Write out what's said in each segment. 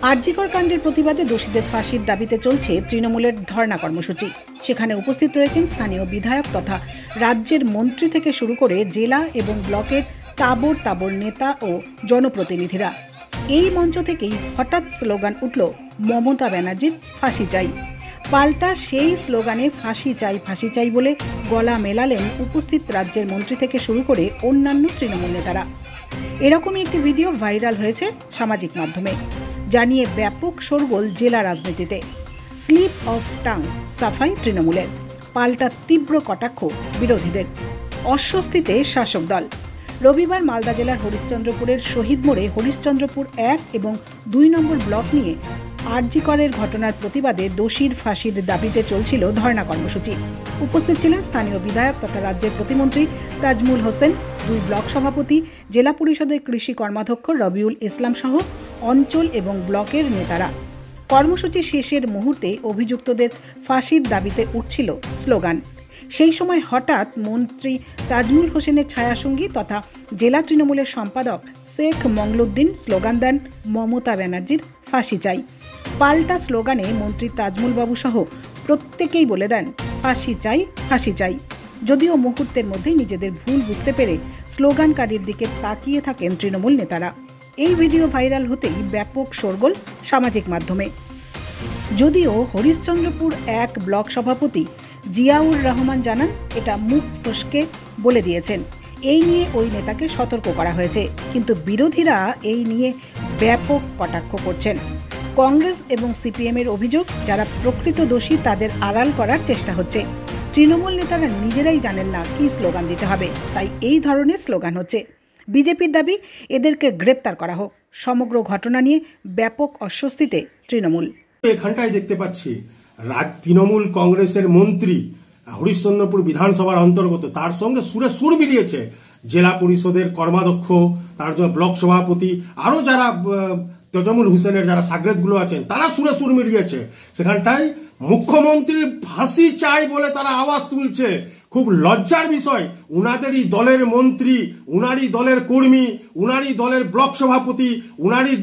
আরজিকর কাণ্ডের প্রতিবাদে দোষীদের ফাঁসির দাবিতে চলছে তৃণমূলের ধর্ণা কর্মসূচি। সেখানে উপস্থিত রয়েছেন স্থানীয় বিধায়ক তথা রাজ্যের মন্ত্রী থেকে শুরু করে জেলা এবং ব্লকের তাবড় তাবড় নেতা ও জনপ্রতিনিধিরা। এই মঞ্চ থেকেই হঠাৎ স্লোগান উঠল, মমতা ব্যানার্জির ফাঁসি চাই। পাল্টা সেই স্লোগানে ফাঁসি চাই বলে গলা মেলালেন উপস্থিত রাজ্যের মন্ত্রী থেকে শুরু করে অন্যান্য তৃণমূল নেতারা। এরকমই একটি ভিডিও ভাইরাল হয়েছে সামাজিক মাধ্যমে, জানিয়ে ব্যাপক শোরগোল জেলা রাজনীতিতে। স্লিপ অফ টাং সাফাই তৃণমূলের, পাল্টা তীব্র কটাক্ষ বিরোধীদের। অস্বস্তিতে শাসক দল। রবিবার মালদা জেলার হরিশ্চন্দ্রপুরের শহীদ মোড়ে হরিশ্চন্দ্রপুর 1 এবং 2 নম্বর ব্লক নিয়ে আরজিকরের ঘটনার প্রতিবাদে দোষীর ফাঁসির দাবিতে চলছিল ধর্ণা কর্মসূচি। উপস্থিত ছিলেন স্থানীয় বিধায়ক তথা রাজ্যের প্রতিমন্ত্রী তাজমুল হোসেন, 2 ব্লক সভাপতি, জেলা পরিষদের কৃষি কর্মাধ্যক্ষ রবিউল ইসলাম সহ অঞ্চল এবং ব্লকের নেতারা। কর্মসূচি শেষের মুহূর্তে অভিযুক্তদের ফাঁসির দাবিতে উঠছিল স্লোগান। সেই সময় হঠাৎ মন্ত্রী তাজমুল হোসেনের ছায়াসঙ্গী তথা জেলা তৃণমূলের সম্পাদক শেখ মংলুদ্দিন স্লোগান দেন, মমতা ব্যানার্জির ফাঁসি চাই। পাল্টা স্লোগানে মন্ত্রী তাজমুল বাবু সহ প্রত্যেকেই বলে দেন, ফাঁসি চাই, ফাঁসি চাই। যদিও মুহূর্তের মধ্যেই নিজেদের ভুল বুঝতে পেরে স্লোগানকারীর দিকে তাকিয়ে থাকেন তৃণমূল নেতারা। এই ভিডিও ভাইরাল হতেই ব্যাপক শোরগোল সামাজিক মাধ্যমে। যদিও হরিশ্চন্দ্রপুর 1 ব্লক সভাপতি জিয়াউর রহমান জানান, এটা মুখ ফসকে বলে দিয়েছেন। এই নিয়ে ওই নেতাকে সতর্ক করা হয়েছে, কিন্তু বিরোধীরা এই নিয়ে ব্যাপক কটাক্ষ করছেন। কংগ্রেস এবং সিপিএমের অভিযোগ, যারা প্রকৃত দোষী তাদের আড়াল করার চেষ্টা হচ্ছে। তৃণমূল নেতারা নিজেরাই জানেন না কি স্লোগান দিতে হবে, তাই এই ধরনের স্লোগান হচ্ছে। বিজেপির দাবি, এদেরকে গ্রেপ্তার করা হোক। সমগ্র ঘটনা নিয়ে ব্যাপক অস্বস্তিতে তৃণমূল। এখানটায় দেখতে পাচ্ছি তৃণমূল কংগ্রেসের মন্ত্রী হরিশ্চন্দ্রপুর বিধানসভার অন্তর্গত, তার সঙ্গে সুরে সুর মিলিয়েছে জেলা পরিষদের কর্মাধ্যক্ষ, তার জন্য ব্লক সভাপতি, আরো যারা তাজমুল হোসেনের যারা সাগরেদগুলো আছেন, তারা সুরে সুর মিলিয়েছে। সেখানটায় মুখ্যমন্ত্রীর ফাঁসি চাই বলে তারা আওয়াজ তুলছে। খুব লজ্জার বিষয়, উনাদেরই দলের মন্ত্রী, উনারই দলের কর্মী, উনারই দলের ব্লক সভাপতি, উনারই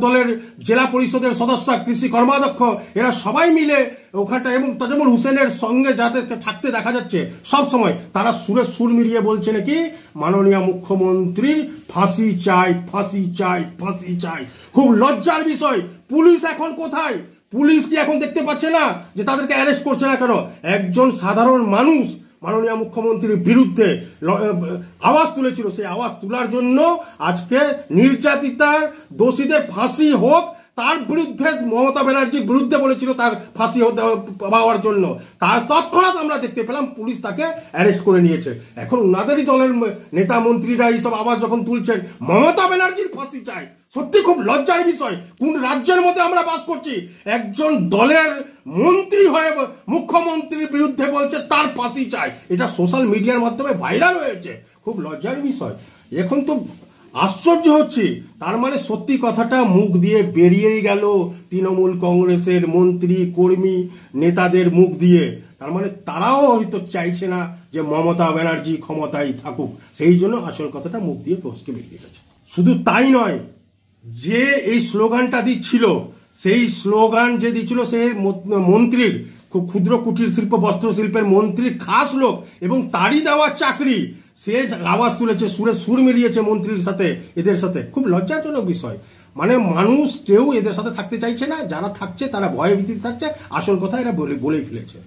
দলের জেলা পরিষদের সদস্য, কৃষি কর্মাধ্যক্ষ, এরা সবাই মিলে ওখানটা এবং তাজমুল হোসেনের সঙ্গে যাদেরকে থাকতে দেখা যাচ্ছে সব সময়, তারা সুরে সুর মিলিয়ে বলছে নাকি মাননীয় মুখ্যমন্ত্রীর ফাঁসি চাই, ফাঁসি চাই, ফাঁসি চাই। খুব লজ্জার বিষয়। পুলিশ এখন কোথায়? পুলিশ কি এখন দেখতে পাচ্ছে না যে তাদেরকে অ্যারেস্ট করছে না কেন? একজন সাধারণ মানুষ মাননীয় মুখ্যমন্ত্রীর বিরুদ্ধে আওয়াজ তুলেছিল, সেই আওয়াজ তোলার জন্য আজকে নির্যাতিতার দোষীদের ফাঁসি হোক, তার বিরুদ্ধে মমতা ব্যানার্জির বিরুদ্ধে বলেছিল তার ফাঁসি পাওয়ার জন্য, তার তৎক্ষণাৎ আমরা দেখতে পেলাম পুলিশ তাকে অ্যারেস্ট করে নিয়েছে। এখন ওনাদেরই দলের নেতা মন্ত্রীরা এইসব আওয়াজ যখন তুলছেন মমতা ব্যানার্জির ফাঁসি চাই, সত্যি খুব লজ্জার বিষয়। কোন রাজ্যের মধ্যে আমরা বাস করছি? একজন দলের মন্ত্রী হয়ে মুখ্যমন্ত্রীর বিরুদ্ধে বলছে তার ফাঁসি চাই, এটা সোশ্যাল মিডিয়ার মাধ্যমে ভাইরাল হয়েছে। খুব লজ্জার বিষয়। এখন তো আশ্চর্য হচ্ছে, তার মানে সত্যি কথাটা মুখ দিয়ে বেরিয়েই গেল তৃণমূল কংগ্রেসের মন্ত্রী, কর্মী, নেতাদের মুখ দিয়ে। তার মানে তারাও হয়তো চাইছে না যে মমতা ব্যানার্জি ক্ষমতায় থাকুক, সেই জন্য আসল কথাটা মুখ দিয়ে ফসকে বেরিয়ে গেছে। শুধু তাই নয়, যে এই স্লোগানটা দিচ্ছিল, সেই স্লোগান যে দিচ্ছিল সে মন্ত্রীর, খুব ক্ষুদ্র কুটির শিল্প বস্ত্র শিল্পের মন্ত্রীর খাস লোক এবং তারই দেওয়া চাকরি, সে আওয়াজ তুলেছে, সুরে সুর মিলিয়েছে মন্ত্রীর সাথে, এদের সাথে। খুব লজ্জাজনক বিষয়। মানে মানুষ কেউ এদের সাথে থাকতে চাইছে না, যারা থাকছে তারা ভয়ে ভীতিতে থাকছে। আসল কথা এরা বলেই ফেলেছে।